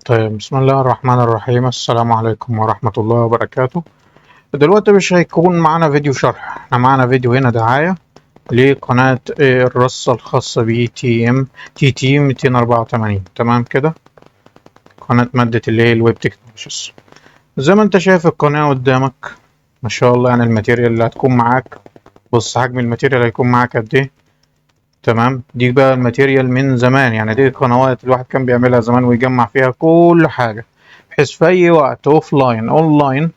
طيب، بسم الله الرحمن الرحيم. السلام عليكم ورحمة الله وبركاته. دلوقتي مش هيكون معنا فيديو شرح، احنا معنا فيديو هنا دعاية لقناة الرصة الخاصة ب تي 284. تمام كده، قناة مادة اللي هي الويب تكنولوجيز. زي ما انت شايف القناة قدامك، ما شاء الله. يعني الماتيريال اللي هتكون معاك، بص حجم الماتيريال هيكون معاك قد ايه. تمام، دي بقى الماتيريال من زمان، يعني دي القنوات الواحد كان بيعملها زمان ويجمع فيها كل حاجة، بحيث في أي وقت أوف لاين أون لاين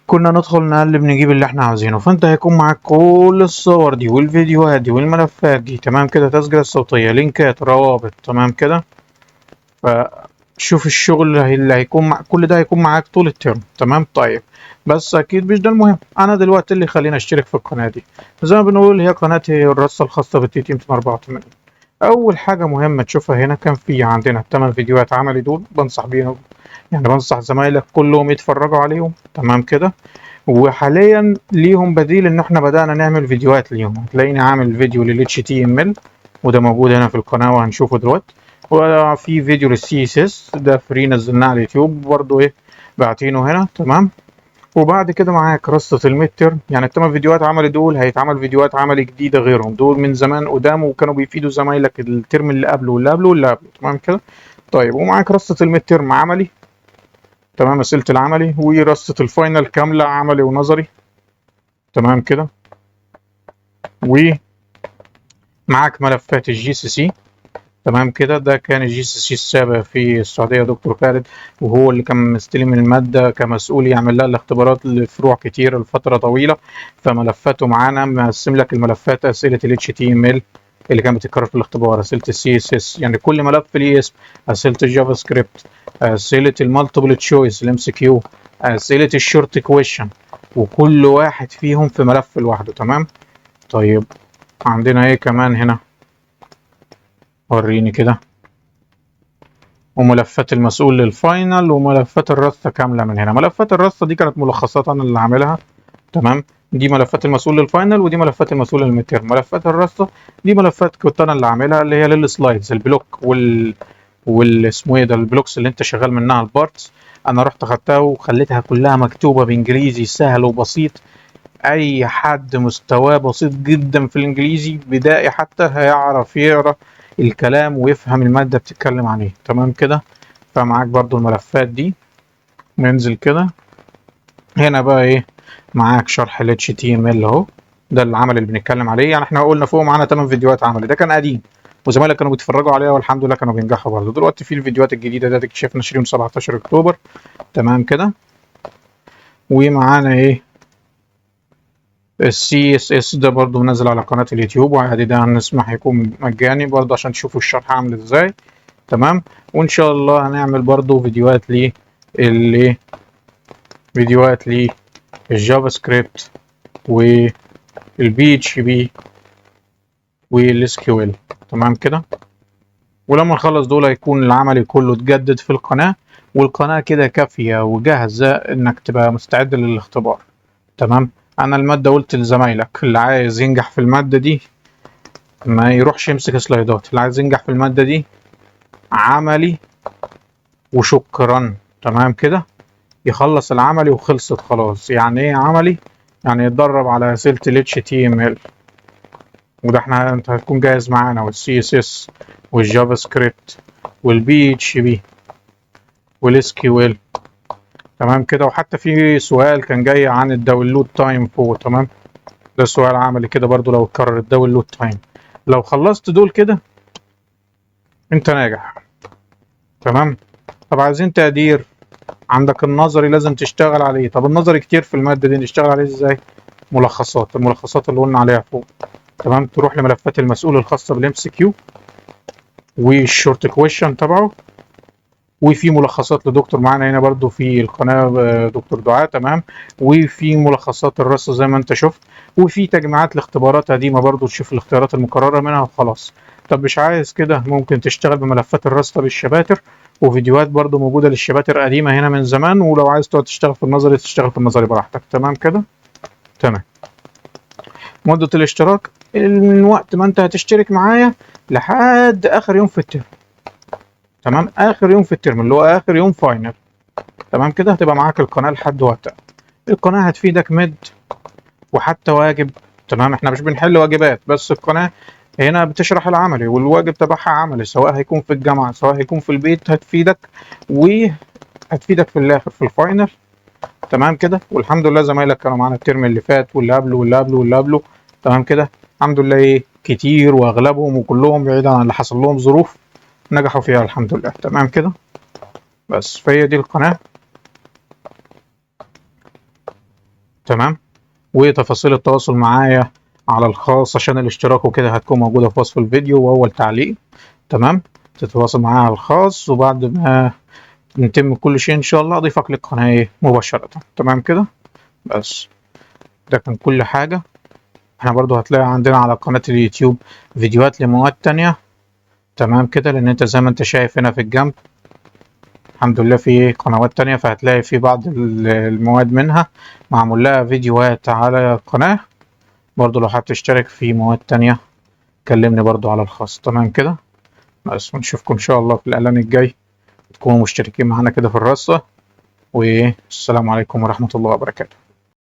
كنا ندخل نقلب نجيب اللي احنا عاوزينه. فانت هيكون معاك كل الصور دي والفيديوهات دي والملفات دي، تمام كده، تسجيلات صوتية، لينكات، روابط، تمام كده. فشوف الشغل اللي هيكون كل ده هيكون معاك طول الترم. تمام، طيب، بس اكيد مش ده المهم. انا دلوقتي اللي خليني اشترك في القناة دي، زي ما بنقول هي قناة الرصة الخاصة بالتي تي 284. اول حاجه مهمه تشوفها هنا، كان في عندنا 8 فيديوهات عملي، دول بنصح بيهم، يعني بنصح زمايلك كلهم يتفرجوا عليهم. تمام كده. وحاليا ليهم بديل، ان احنا بدأنا نعمل فيديوهات ليهم. هتلاقيني عامل فيديو لل HTML، وده موجود هنا في القناه وهنشوفه دلوقتي. وفي فيديو لل CSS ده فري، نزلناه على اليوتيوب برضه، ايه، باعتينه هنا. تمام. وبعد كده معاك رصة الميد ترم، يعني التمن فيديوهات عملي دول هيتعمل فيديوهات عملي جديدة غيرهم، دول من زمان قدام وكانوا بيفيدوا زمايلك الترم اللي قبله واللي قبله واللي قبله. تمام كده. طيب، ومعاك رصة الميد ترم عملي، تمام، أسئلة العملي، ورصة الفاينل كاملة عملي ونظري. تمام كده. ومعاك ملفات الGCC. تمام كده، ده كان الGCC السابق في السعودية دكتور خالد، وهو اللي كان مستلم المادة كمسؤول يعمل لها الاختبارات لفروع كتير لفترة طويلة. فملفاته معانا، مقسم لك الملفات أسئلة ال HTML اللي كانت بتتكرر في الاختبار، أسئلة ال CSS، يعني كل ملف ليه اسم، أسئلة الجافا سكريبت، أسئلة المالتيبل تشويس الام سي كيو، أسئلة الشورت كويشن، وكل واحد فيهم في ملف لوحده. تمام. طيب، عندنا ايه كمان هنا؟ وريني كده. وملفات المسؤول للفاينل، وملفات الرصة كاملة من هنا. ملفات الرصة دي كانت ملخصات أنا اللي عاملها. تمام. دي ملفات المسؤول للفاينل، ودي ملفات المسؤول للميدتيرم. ملفات الرصة دي ملفات كنت أنا اللي عاملها، اللي هي للسلايدز، البلوك اسمه ايه ده، البلوكس اللي انت شغال منها البارتس. انا رحت اخدتها وخليتها كلها مكتوبة بانجليزي سهل وبسيط. اي حد مستواه بسيط جدا في الانجليزي بدائي حتى هيعرف يقرا الكلام ويفهم المادة بتتكلم عن ايه. تمام كده. فمعاك برضو الملفات دي. ننزل كده. هنا بقى ايه؟ معاك شرح ال HTML اهو، ده العمل اللي بنتكلم عليه. يعني احنا قلنا فوق معانا 8 فيديوهات عملي، ده كان قديم وزمايلك كانوا بيتفرجوا عليها والحمد لله كانوا بينجحوا برضه. دلوقتي في الفيديوهات الجديده ده اكتشفنا نشرين 17 اكتوبر. تمام كده. ومعانا ايه؟ السي اس اس ده برضه منزل على قناه اليوتيوب، وعادي ده هنسمح يكون مجاني برضه عشان تشوفوا الشرح عامل ازاي. تمام. وان شاء الله هنعمل برضه فيديوهات اللي فيديوهات للجافا سكريبت والبي اتش بي والاس كيو ال. تمام كده. ولما نخلص دول هيكون العملي كله اتجدد في القناة، والقناة كده كافية وجاهزة انك تبقى مستعد للاختبار. تمام. انا المادة قلت لزمايلك اللي عايز ينجح في المادة دي ما يروحش يمسك سلايدات، اللي عايز ينجح في المادة دي عملي وشكرا. تمام كده. يخلص العملي وخلصت خلاص. يعني ايه عملي؟ يعني يتدرب على اسئلة ال HTML، وده انت هتكون جاهز معانا، والسي اس اس والجافا سكريبت والبي اتش بي والاس كيو ال. تمام كده. وحتى في سؤال كان جاي عن الداونلود تايم فوق. تمام. ده سؤال عملي كده برضو لو اتكرر الداونلود تايم. لو خلصت دول كده انت ناجح. تمام. طب عايزين تقدير، عندك النظري لازم تشتغل عليه. طب النظري كتير في المادة دي، نشتغل عليه ازاي؟ الملخصات اللي قلنا عليها فوق. تمام. تروح لملفات المسؤول الخاصة بالام سي كيو والشورت كويشن تبعه. وفي ملخصات لدكتور معانا هنا برضو في القناة، دكتور دعاء. تمام. وفي ملخصات الرصة زي ما انت شفت، وفي تجميعات لاختبارات قديمة برضو تشوف الاختيارات المكررة منها وخلاص. طب مش عايز كده، ممكن تشتغل بملفات الرصة بالشباتر، وفيديوهات برضو موجودة للشباتر قديمة هنا من زمان. ولو عايز تقعد تشتغل في النظري تشتغل في النظري براحتك. تمام كده. تمام. مدة الاشتراك من وقت ما انت هتشترك معايا لحد اخر يوم في الترم. تمام، اخر يوم في الترم اللي هو اخر يوم فاينل. تمام كده، هتبقى معاك القناه لحد وقتها. القناه هتفيدك مد وحتى واجب. تمام، احنا مش بنحل واجبات بس، القناه هنا بتشرح العملي والواجب تبعها عملي، سواء هيكون في الجامعه سواء هيكون في البيت هتفيدك، وهتفيدك في الاخر في الفاينل. تمام كده، والحمد لله زمايلك كانوا معانا الترم اللي فات واللي قبله واللي قبله واللي قبله. تمام كده، الحمد لله ايه كتير واغلبهم وكلهم بعيدا عن اللي حصل لهم ظروف نجحوا فيها الحمد لله. تمام كده، بس فهي دي القناة. تمام، وتفاصيل التواصل معايا على الخاص عشان الاشتراك وكده هتكون موجودة في وصف الفيديو وأول تعليق. تمام، تتواصل معايا على الخاص، وبعد ما نتم كل شيء إن شاء الله أضيفك للقناة مباشرة. تمام كده، بس ده كان كل حاجة. احنا برضو هتلاقي عندنا على قناة اليوتيوب فيديوهات لمواد تانية. تمام كده، لأن أنت زي ما أنت شايف هنا في الجنب الحمد لله في قنوات تانية، فهتلاقي في بعض المواد منها معمول لها فيديوهات على القناة. برضو لو حابب تشترك في مواد تانية كلمني برضو على الخاص. تمام كده، بس ونشوفكم إن شاء الله في الإعلان الجاي تكونوا مشتركين معانا كده في الرصة. والسلام عليكم ورحمة الله وبركاته.